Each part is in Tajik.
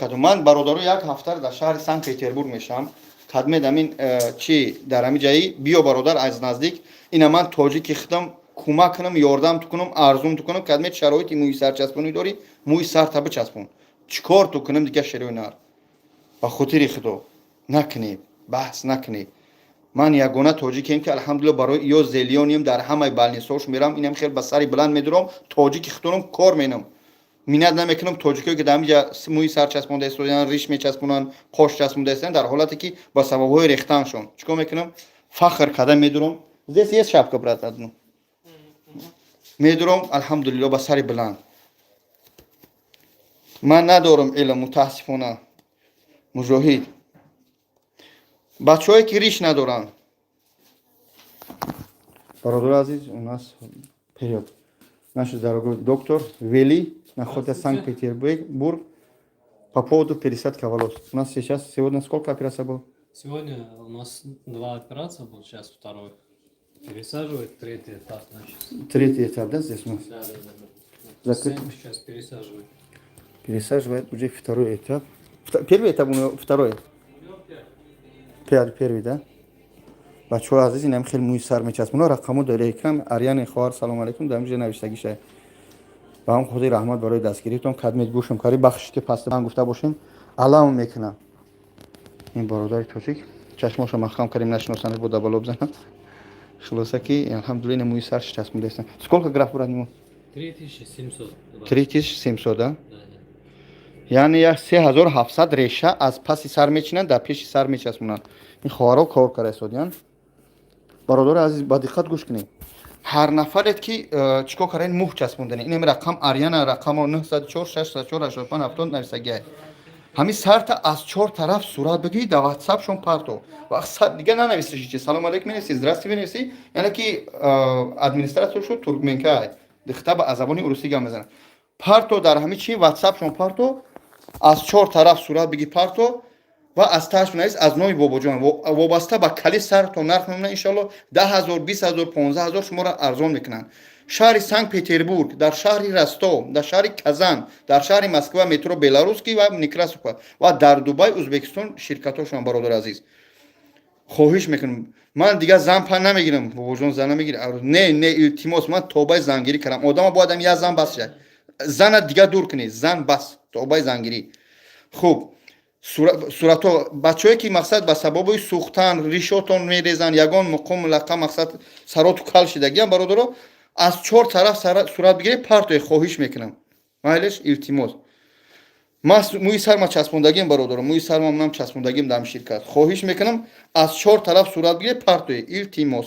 кадом ман бародару як ҳафта дар шаҳри Санкт Петербург мешавам кадмед амин чи дар ҳамин ҷаи биё бародар аз наздик ина ман тоҷики худам кӯмак кунам ёрдам кунам арзум кунам кадмед шароити мӯи сарчаспонӣ дорӣ мӯи сарта бичаспон чикор ту кунам дига шероинар ба хотири худо накунед баҳс накунед ман ягона тоҷикем ки алҳамдулилла барои ё зелёнем дар ҳамаи балнисош мерам инам хел ба сари буланд медурам тоҷики худонам кор менам минат намекунам тоҷикое ки дар ҳамиҷа мӯи сар часпонда истодаанд риш мечаспонанд қош часпонда истодаанд дар ҳолате ки ба сабабҳои рехтаншон чикор мекунам фахр када медурам здесь есть шапка брат одну медурам алҳамдулилла ба сари буланд ман надорам илм мутаассифона муҷоҳид бачаҳое ки риш надоранд бародар азиз у нас вперед наш дорогой доктор вели находится в Санкт-Петербург по поводу пересадки волос. У нас сейчас сегодня сколько операций было? Сегодня у нас 2 операции был, сейчас второй. Пересаживает, третий этап начался. Третий этап, да, здесь у нас? Да. Сейчас пересаживает. Пересаживает уже второй этап. Первый этап у него второй? Первый, да? بچه‌ها عزیز اینم خیلی موی سر میچسبونه رقمو داره یکم آریان خوار سلام علیکم دارم جه نوشتگی شه با هم خدای رحمت برای دستگیریتون کدمت گوشم کاری بخشید که پس من گفته باشیم علام میکنم این برادر توچیک چشماشو مخم کردیم نشناسنش بود بالا بزنم خلاصه که الحمدلله موی سرش چسبونده است сколько граф брат ему 3700 3700 да یعنی 3700 ریشه از پس سر میچینن در پیش سر میچسبونن این خوارا کار کرده استادیان برادر عزیز با دقت گوش کنید هر نفرت که چیکار کردن مخ چسبوندن این رقم آریانا رقم 904 604 85 70 90 همین سرت از 4 طرف صورت بگیرید در واتساپ شون پارتو و اکثر دیگه ننویسید چی سلام علیکم می‌نویسید درستی بنویسید یعنی که ادمنستراتور شو ترکمنکای دختر به زبان روسی گام میزنن پارتو در همین چی واتساپ شون پارتو از 4 طرف صورت بگی پارتو و از تاش بنویس از نوع بابا جان وابسته به کلی سر تو نرخ میمونه ان شاء الله 10000 20000 15000 شما را ارزان میکنن شهر سنت پتربورگ در شهر رستو در شهر کازان در شهر مسکو مترو بلاروسکی و نیکراسوفا و در دبی ازبکستان شرکتاشون برادر عزیز خواهش میکنم من دیگه زن پن نمیگیرم بابا جان زن نمیگیره نه التماس من توبه زنگیری کردم آدم با آدم یه زن بس شه زن دیگه دور کنی زن بس توبه زنگیری خوب صورتو بچه‌ای که مقصد به سبب سوختن ریشاتون میریزن یگان مقام لقا مقصد سراتو کل شدگی برادرو از 4 طرف صورت بگیره پارتوی خواهش میکنم مایلش التماس ما موی سرما چسبوندگیم برادرم موی سرما منم چسبوندگیم در شرکت خواهش میکنم از 4 طرف صورت بگیره پارتوی التماس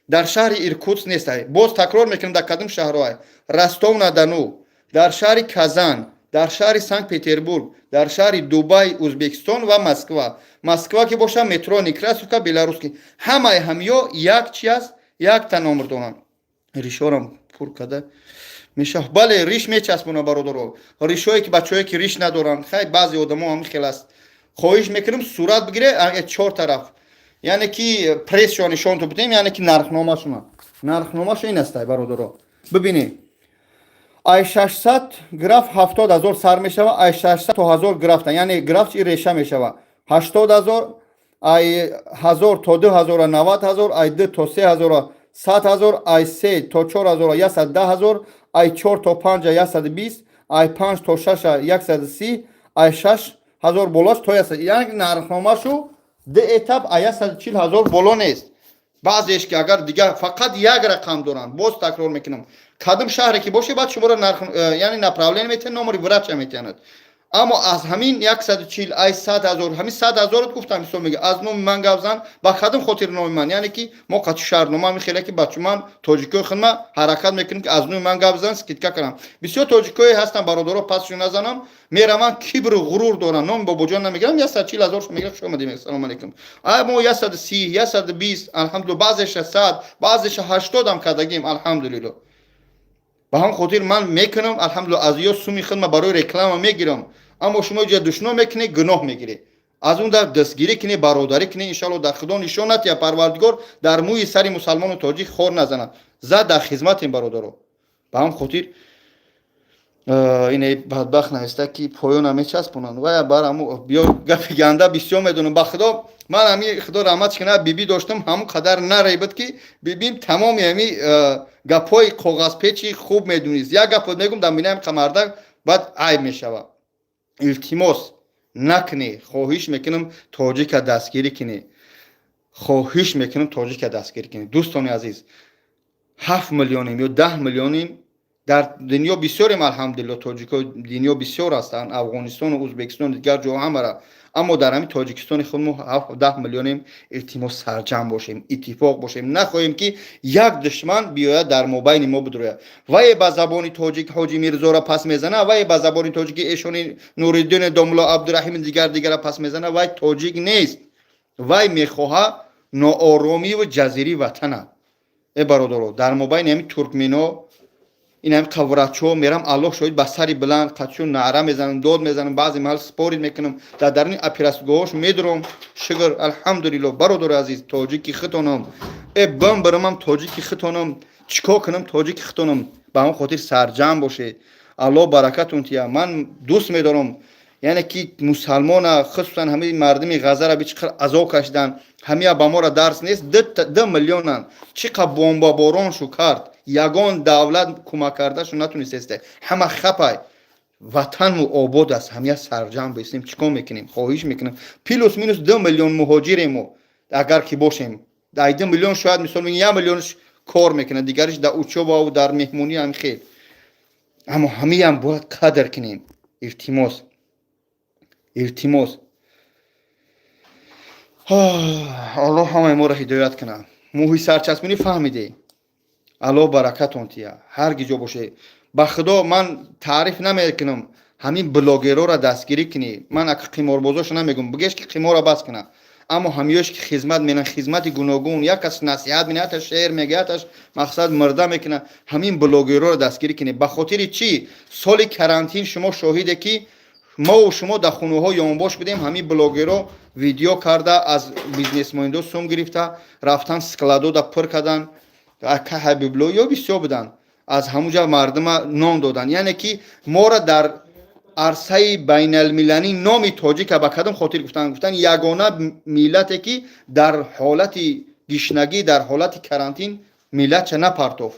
در شهر ایرکوتسک نیست باز تکرار میکنم در کدام شهرهای رستو ندانو در شهر کازان در شهر سنت پتربورگ در شهر دبی ازبکستان و مسکو که باشه مترو نیکراسوفا بلاروسکی همه یک چی است یک تا نمبر دارن ریشارم پر کده میشه بله ریش میچسبونه برادرو ریشایی که بچه‌ای که ریش ندارن خیلی بعضی آدما هم خیلی است خواهش میکنم صورت بگیره از 4 طرف یعنی که پرس نشون تو بدیم یعنی که نرخنامه‌ش این است برادرو ببینید ای 600 گراف 70000 سر میشوه ای 600 تا 1000 گراف یعنی گراف چی ریشه میشوه 80000 ای 1000 تا 2000 90000 ای 2 تا 3000 100000 ای 3 تا 4000 110000 ای 4 تا 5 120 ای 5 تا 6 130 ای 6000 بالاش تا 100 یعنی نرخنامه‌شو ده اتاب ای 140000 بالا نیست بعضیش که اگر دیگه فقط یک رقم دارن باز تکرار میکنم کدام شهری که باشه بعد شما را یعنی نپراولین میتن نمری وراچ میتند اما از همین 140 ای 100000 همین 100000 رو گفتم مثلا میگه از نام من گفتن با کدام خاطر نام من یعنی که ما قط شهر نام خیلی که بچه من تاجیکو خدمت حرکت میکنم که از نام من گفتن سکیت کنم بسیار تاجیکوی هستن برادرها پسشون نزنم میرم کبر و غرور دارن نام بابا جان نمیگم 140000 میگم شما دیگه سلام علیکم اما 130 120 الحمدلله بعضش 100 بعضش 80 هم کردگیم الحمدلله با هم خاطر من میکنم الحمدلله از یا سومی خدمت برای رکلام میگیرم اما شما جا دشمن میکنی گناه میگیری از اون در دستگیری کنی برادری کنی ان شاء الله در خدا نشانت یا پروردگار در موی سری مسلمان و تاجیک خور نزنه زد در خدمت این برادرو با هم خاطر این بدبخت نوشته که پایان میچسبونن و برام بیا گپ گنده بسیار میدونم به خدا من همین خدا رحمتش کنه بیبی داشتم همون قدر نریبت که ببین تمام همین گپای کاغذ پیچی خوب میدونید یک گپ میگم در بینم قمرده بعد عیب میشوه التماس نکنی خواهش میکنم تاجیک دستگیری کنی خواهش میکنم تاجیک دستگیری کنی دوستان عزیز 7 میلیونیم یا 10 میلیونیم در دنیا بسیاریم الحمدلله تاجیک‌ها دنیا بسیار هستند افغانستان و ازبکستان دیگر جا هم برا اما در همین تاجیکستان خودمون 7 10 میلیونیم التماس سرجم باشیم اتفاق باشیم نخواهیم که یک دشمن بیاید در مابین ما بدروید وای با زبان تاجیک حاجی میرزا را پس میزنه وای با زبان تاجیک ایشون نورالدین داملا عبدالرحیم دیگر را پس میزنه وای تاجیک نیست وای میخواه ناآرامی و جزیری وطنه ای برادرو در مابین همین ترکمنا این هم قورچو میرم الله شاید با سری بلند قچون نعره میزنم داد میزنم بعضی محل سپورت میکنم در این اپیراسگاهاش میدرم شکر الحمدلله برادر عزیز تاجیکی خطونم ای بم برم تاجیکی خطونم چیکار کنم تاجیکی خطونم به همون خاطر سرجم باشه الله برکتون تیا من دوست میدارم یعنی که مسلمان خصوصا همه مردمی غزه را بیچقدر عذاب کشیدن همه با ما را درس نیست 2 میلیونن چقدر بمب باران شو کرد یگان دولت کمک کرده شو نتونسته همه خپای وطن و آباد است همه سرجم بیستیم چیکار میکنیم خواهش میکنیم پلوس مینوس 2 میلیون مهاجریم اگر که باشیم در 2 میلیون شاید مثلا 1 میلیونش کار میکنه دیگرش در اوچوبا و در مهمونی هم خیلی اما همه هم باید قدر کنیم التماس التماس الله همه ما را هدایت کنه موهی سرچسبونی فهمیده الله برکتون تیا هر گیجا باشه با خدا من تعریف نمیکنم همین بلاگرها را دستگیری کنی من اگه قماربازاش نمیگم بگیش که قمار را بس کنه اما همیش که خدمت میکنن خدمت گوناگون یک کس نصیحت میکنه تا شعر میگه اتش مقصد مرده میکنه همین بلاگرها را دستگیری کنی به خاطر چی سال کرانتین شما شاهده که ما و شما در خونه ها یانباش بودیم همین بلاگرها ویدیو کرده از بیزنسمندا سوم گرفته رفتن سکلادو دا پر کردن که حبیبلو یا بسیار بودن از همونجا مردم نام دادن یعنی که ما را در عرصه بین المللی نامی تاجیک به کدام خاطر گفتن یگانه ملتی که در حالت گشنگی در حالت کرانتین ملت چه نپرتوف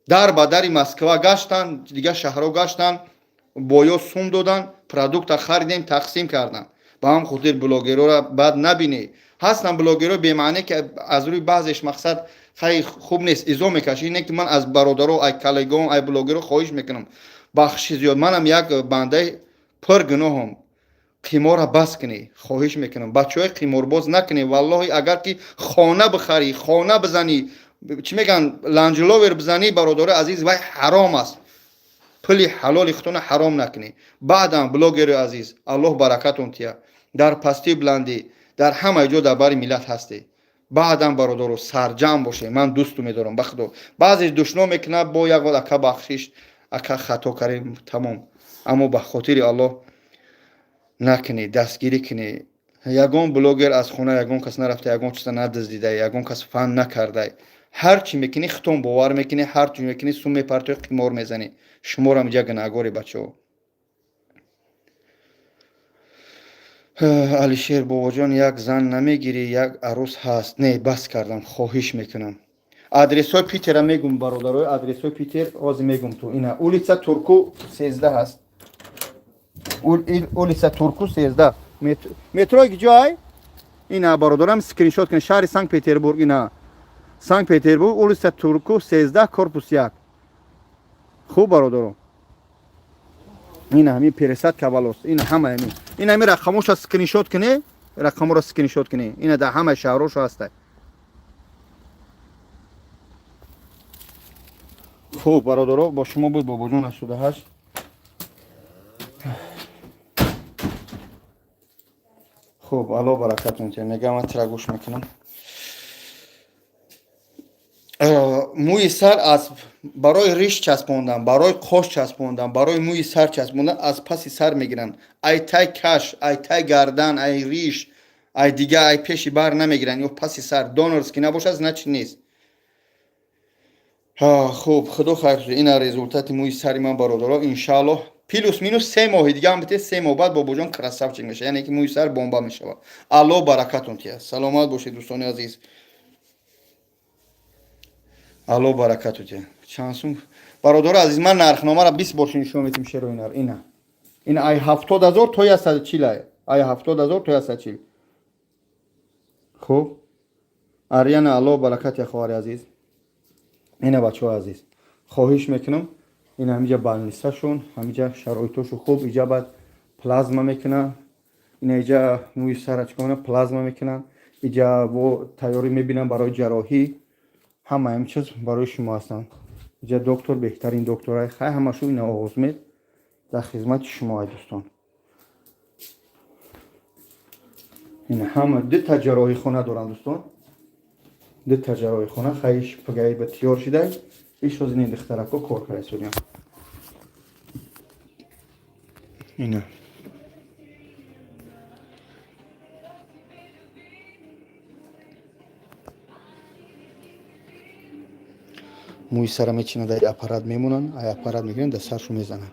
در بدر مسکو گشتن دیگه شهرها گشتن بایا سوم دادن پروداکت خریدیم تقسیم کردن با هم خاطر بلاگرها را بعد نبینی هستن بلاگرها به معنی که از روی بعضش مقصد خیلی خوب نیست ایزو میکشه اینه که من از برادرها ای کلیگام ای بلاگرها خواهش میکنم بخشی زیاد منم یک بنده پر گناهم قمار را بس کنی خواهش میکنم بچهای قمارباز نکنی والله اگر که خانه بخری خانه بزنی چی میگن لنجلاور بزنی برادر عزیز وای حرام است پلی حلال خودتون حرام نکنی بعدم بلاگر عزیز الله برکتون تیا در پستی بلندی در همه جا در بر ملت هستی بعدم برادر سرجم باشه من دوستو میدارم بخدا بعضی دشمن میکنه با یک وقت اکا بخشش اکا خطا کریم تمام اما به خاطر الله نکنی دستگیری کنی یگان بلاگر از خونه یگان کس نرفته یگان چیزا ندزدیده یگان کس فن نکرده هر چی میکنی خودتون باور میکنی هر چی میکنی سوم میپرتی قمار میزنی شما را میگه گناهگاری بچه‌ها علیشیر بابا جان یک زن نمیگیری یک عروس هست نه بس کردم خواهش میکنم آدرس های پیتر میگم برادرای آدرس های پیتر از میگم تو اینا اولیسا ترکو 13 هست اولیسا ترکو 13 مترو کجای اینا برادرم اسکرین شات کنه شهر سنت پترزبورگ اینا سنت پترزبورگ اولیسا ترکو 13 کورپوس 1 خوب برادرم این همین پرسات کابالوس این همه همین این همین رقمش اسکرین شات کنه رقم رو اسکرین شات کنه این در همه شهرش هسته خوب برادرها با شما بود بابا جون 88 خوب الله برکتون کنه نگم من چرا گوش میکنم موی سر از برای ریش چسبوندن برای قش چسبوندن برای موی سر چسبوندن از پس سر میگیرن ای تای کش ای تای گردن ای ریش ای دیگه ای پیشی بر نمیگیرن یا پس سر دونرز که نباشه از نچ نیست خب خدا خیر کنه. این результати موی سری من برادرها انشالله плюс минус 3 ماه دیگه هم بده 3 ماه بعد بابا جان красавчик میشه یعنی که موی سر بمب میشه الله برکتون تیا سلامت باشید دوستان عزیز الله برکتون تیا چانسون برادر عزیز من نرخنامه را 20 بار نشون میدم شروع این ای 70000 تا 140 ای 70000 تا 140 خب آریان الله برکت یا خوار عزیز اینا بچه‌ها عزیز خواهش میکنم این همینجا بالنیستشون همینجا شرایطشون خوب اینجا بعد پلازما میکنن این اینجا موی سرچ کنه پلازما میکنن اینجا و تیاری میبینن برای جراحی همه چیز برای شما هستن اینجا دکتر بهترین دکترای خیلی همشون اینا آغاز مید در خدمت شما دوستان این همه دو تا جراحی خونه دارن دوستان دو تا جراحی خونه خیلیش پگاهی به تیار شده ایش از این دخترکا کار کرده سودیم اینه موی سر میچینه در اپارات میمونن ای اپارات میگیرن در سرشو میزنن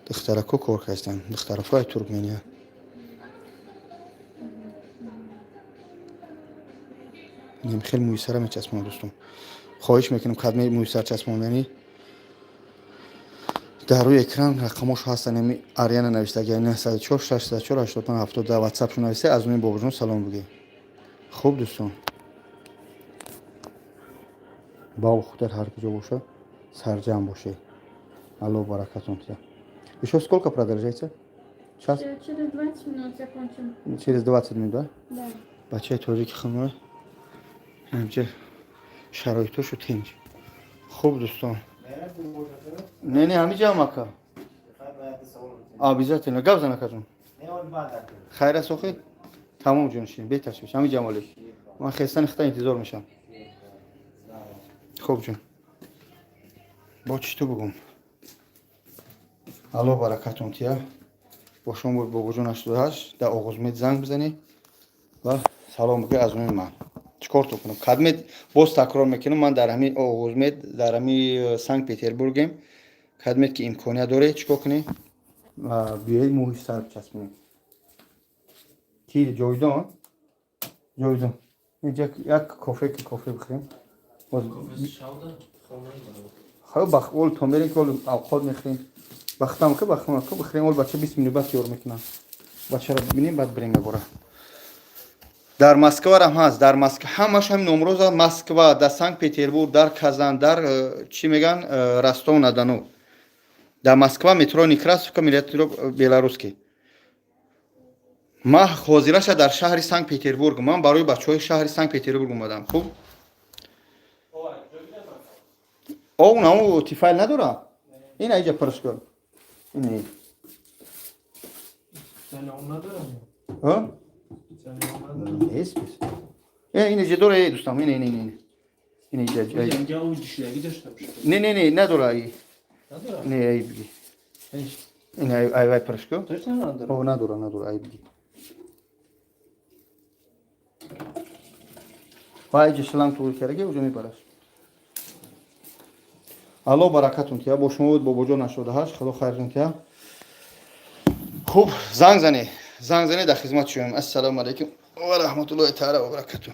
دخترکا کار کردن دخترکای ترکمنیا نیم خیلی موی سر میچسبونن دوستان خواهش میکنم خدمت موی سر چسبوندنی در روی اکران رقمش هستن آریان نوشته اگر 904 604 85 72 واتساپ شو نوشته از اون بابا جون سلام بگی خوب دوستان با خودت هر کجا باشه سرجم باشه الله برکتون تیا еще сколько продолжается час Через 20 минут закончим. через 20 минут да Да. بچه تاجیک خانم همچه شرایطشو تنج خوب دوستان نه همینجا مکا обязательно گاوزن کجون خیر است اخی تمام جونشین بهتر شوش همین جمالش من خستن خطا انتظار میشم خوب جون با چی تو بگم الله برکتون تیا با شما بود بابا جون 88 در آغوزمت زنگ بزنی و سلام بگی از اون من چیکار تو کنم خدمت باز تکرار میکنم من در همین آغوزمت در همین سنت پترزبورگم خدمت که امکانیت داره چیکار کنی و بیایید موی سر چسبونید کی جویدان اینجا یک کافه بخوریم خب اول تو میرین که اوقات میخوریم بختم که بخوریم اول بچه 20 minut بعد تیار میکنن بچه رو ببینیم بعد بریم میبره در مسکو هم هست در مسکو همش هم نمروز مسکو در سنت پترزبورگ در کازان در چی میگن رستو на Дону در مسکو مترو نیکراسوفکا مترو белорусский ما حاضرش در شهر سنت پترزبورگ من برای بچهای شهر سنت پترزبورگ اومدم خوب او تیفایل نداره این اینجا پرش کن این Selam ندارم. ها Selam ندارم. این اینجا داره دوستان این اینجا اینجا اوج دیشلگی داشته باشه. نه نداره ای ندارم. نه ای بگی هیچ. این ای پرش کن داشته ندارم. او نداره ای بگی وای جسلام تو کرده اونجا میپرش الله برکتون تیا با شما بود بابا جان 88 خدا خیرتون تیا خوب زنگ زنی در خدمت شما السلام علیکم و رحمت الله تعالی و برکاته